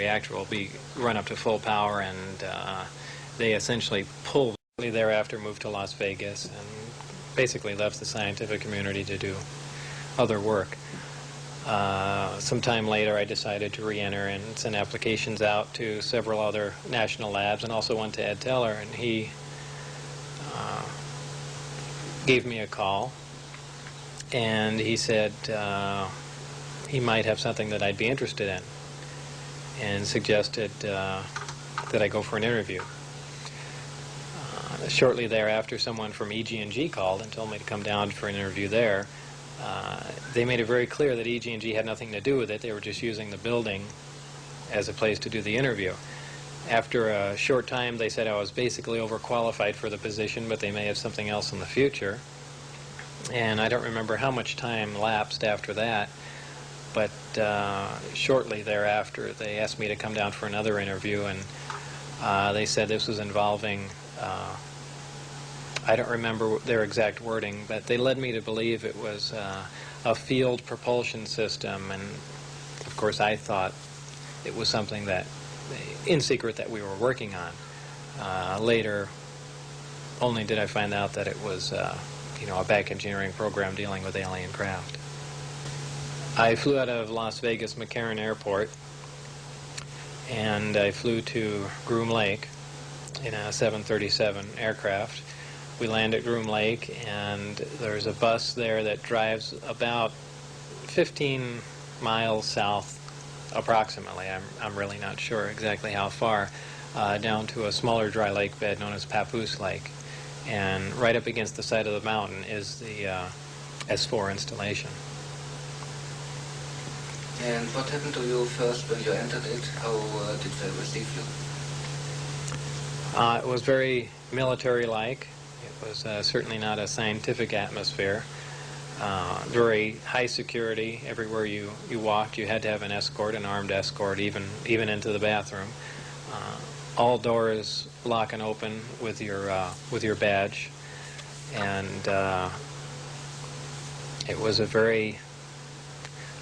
reactor will be run up to full power, and they essentially pulled. Thereafter moved to Las Vegas and basically left the scientific community to do other work. Sometime later I decided to re-enter and send applications out to several other national labs, and also one to Ed Teller, and he gave me a call, and he said he might have something that I'd be interested in, and suggested that I go for an interview. Shortly thereafter, someone from EG&G called and told me to come down for an interview there. They made it very clear that EG&G had nothing to do with it. They were just using the building as a place to do the interview. After a short time, they said I was basically overqualified for the position, but they may have something else in the future. And I don't remember how much time lapsed after that, but shortly thereafter, they asked me to come down for another interview, and they said this was involving I don't remember their exact wording, but they led me to believe it was a field propulsion system, and of course I thought it was something that, in secret, that we were working on. Later, only did I find out that it was a back engineering program dealing with alien craft. I flew out of Las Vegas McCarran Airport, and I flew to Groom Lake in a 737 aircraft. We land at Groom Lake, and there's a bus there that drives about 15 miles south, approximately. I'm really not sure exactly how far, down to a smaller dry lake bed known as Papoose Lake. And right up against the side of the mountain is the S4 installation. And what happened to you first when you entered it? How did they receive you? It was very military-like. It was certainly not a scientific atmosphere. Very high security. Everywhere you walked, you had to have an escort, an armed escort, even into the bathroom. All doors lock and open with your badge, and it was a very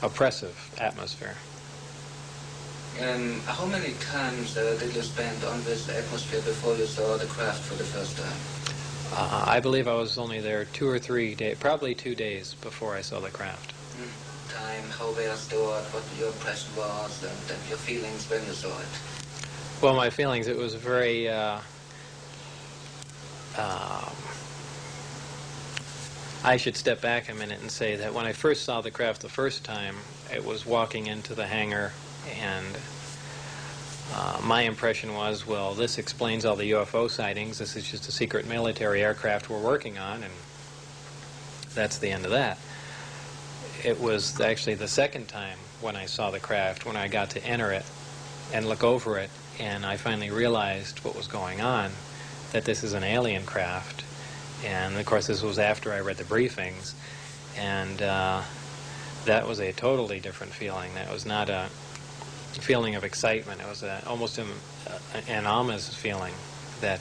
oppressive atmosphere. And how many times did you spend on this atmosphere before you saw the craft for the first time? I believe I was only there 2 or 3 days, probably 2 days before I saw the craft. Time, how they are stored, what your impression was, and your feelings when you saw it. Well, my feelings, it was very I should step back a minute and say that when I first saw the craft the first time, it was walking into the hangar, and my impression was, well, this explains all the UFO sightings. This is just a secret military aircraft we're working on, and that's the end of that. It was actually the second time when I saw the craft, when I got to enter it and look over it, and I finally realized what was going on, that this is an alien craft. And of course this was after I read the briefings, and that was a totally different feeling. That was not a feeling of excitement. It was almost an ominous feeling, that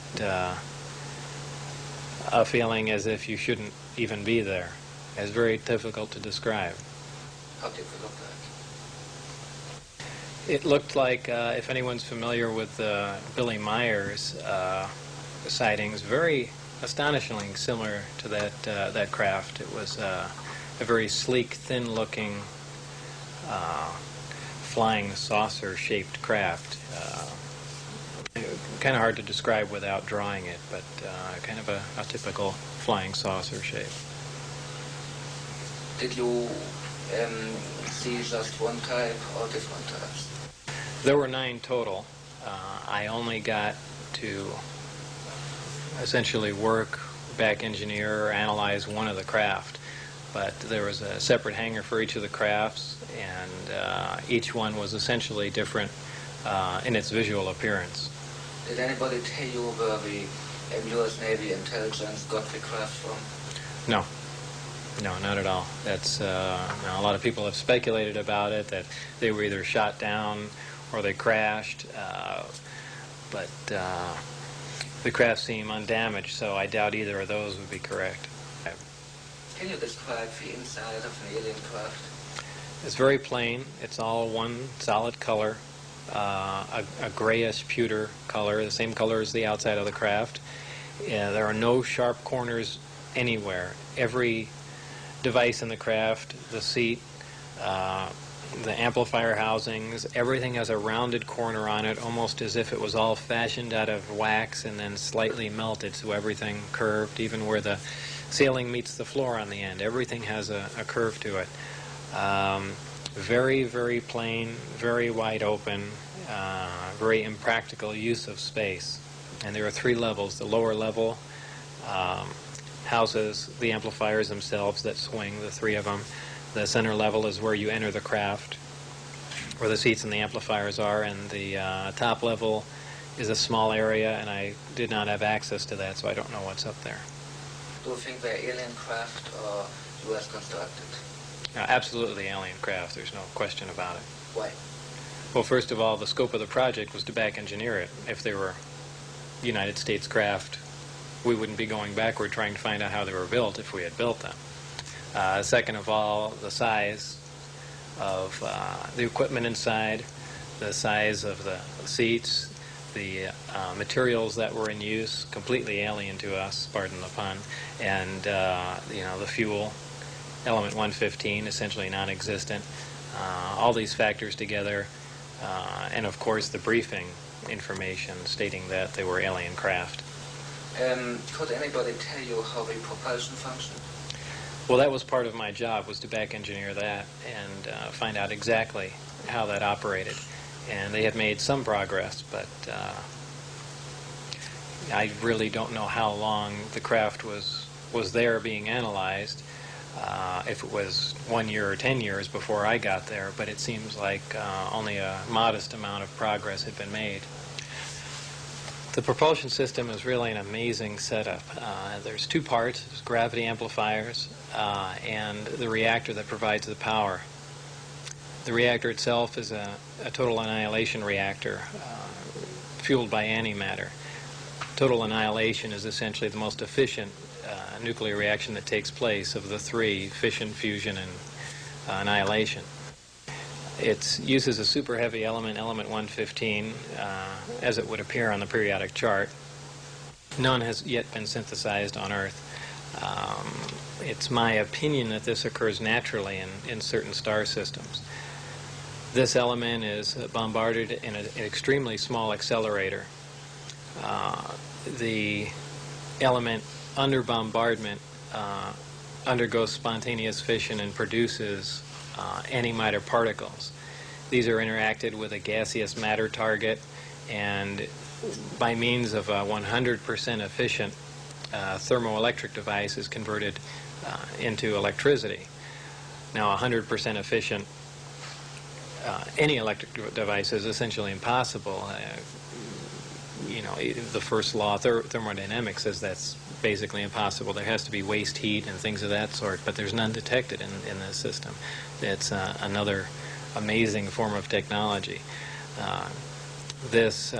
a feeling as if you shouldn't even be there. It's very difficult to describe. How did it look like? It looked like, if anyone's familiar with Billy Meyer's sightings, very astonishingly similar to that craft. It was a very sleek, thin-looking, flying saucer-shaped craft. Kind of hard to describe without drawing it, but kind of a typical flying saucer shape. Did you see just one type or different types? There were 9 total. I only got to essentially work, back engineer, or analyze one of the craft. But there was a separate hangar for each of the crafts, and each one was essentially different in its visual appearance. Did anybody tell you where the U.S. Navy intelligence got the craft from? No. No, not at all. That's a lot of people have speculated about it, that they were either shot down or they crashed, but the craft seemed undamaged, so I doubt either of those would be correct. Can you describe the inside of an alien craft? It's very plain. It's all one solid color. a grayish pewter color, the same color as the outside of the craft. There are no sharp corners anywhere. Every device in the craft, the seat, the amplifier housings, everything has a rounded corner on it, almost as if it was all fashioned out of wax and then slightly melted, so everything curved, even where the ceiling meets the floor on the end. Everything has a curve to it. Very, very plain, very wide open, very impractical use of space. And there are 3 levels. The lower level houses the amplifiers themselves that swing, the 3 of them. The center level is where you enter the craft, where the seats and the amplifiers are, and the top level is a small area, and I did not have access to that, so I don't know what's up there. Do you think they're alien craft or U.S. constructed? Absolutely alien craft, there's no question about it. Why? Well, first of all, the scope of the project was to back engineer it. If they were United States craft, we wouldn't be going backward trying to find out how they were built if we had built them. Second of all, the size of the equipment inside, the size of the seats, the materials that were in use, completely alien to us, pardon the pun, and the fuel, element 115, essentially non-existent. All these factors together, and of course the briefing information stating that they were alien craft. Could anybody tell you how the propulsion functioned? Well, that was part of my job, was to back engineer that and find out exactly how that operated. And they had made some progress, but I really don't know how long the craft was there being analyzed, if it was 1 year or 10 years before I got there, but it seems like only a modest amount of progress had been made. The propulsion system is really an amazing setup. There's 2 parts: there's gravity amplifiers and the reactor that provides the power. The reactor itself is a total annihilation reactor fueled by antimatter. Total annihilation is essentially the most efficient nuclear reaction that takes place of the 3, fission, fusion, and annihilation. It uses a super heavy element, element 115, as it would appear on the periodic chart. None has yet been synthesized on Earth. It's my opinion that this occurs naturally in certain star systems. This element is bombarded in an extremely small accelerator. The element under bombardment undergoes spontaneous fission and produces antimatter particles. These are interacted with a gaseous matter target, and by means of a 100% efficient thermoelectric device is converted into electricity. Now, 100% efficient any electric device is essentially impossible. The first law of thermodynamics says that's basically impossible. There has to be waste heat and things of that sort, but there's none detected in this system. It's another amazing form of technology. This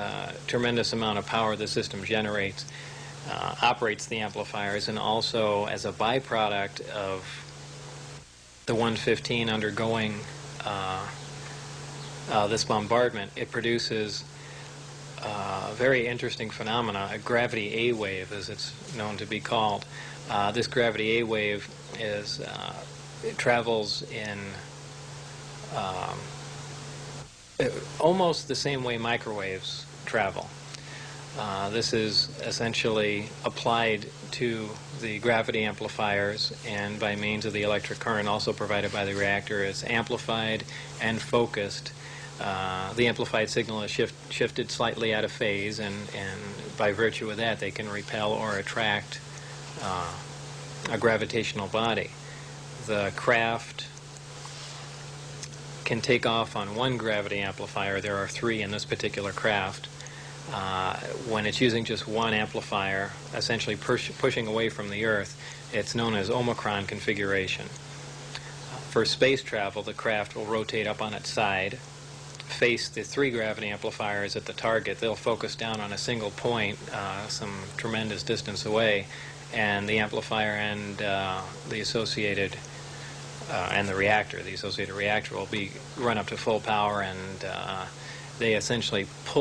tremendous amount of power the system generates operates the amplifiers, and also as a byproduct of the 115 undergoing this bombardment, it produces a very interesting phenomena, a gravity A wave, as it's known to be called. This gravity A wave it travels in almost the same way microwaves travel. This is essentially applied to the gravity amplifiers, and by means of the electric current also provided by the reactor, it's amplified and focused. The amplified signal is shifted slightly out of phase, and by virtue of that they can repel or attract a gravitational body. The craft can take off on one gravity amplifier. There are 3 in this particular craft. When it's using just one amplifier, essentially pushing away from the Earth, it's known as Omicron configuration. For space travel, the craft will rotate up on its side, face the 3 gravity amplifiers at the target. They'll focus down on a single point some tremendous distance away, and the amplifier and the associated and the associated reactor will be run up to full power, and they essentially pull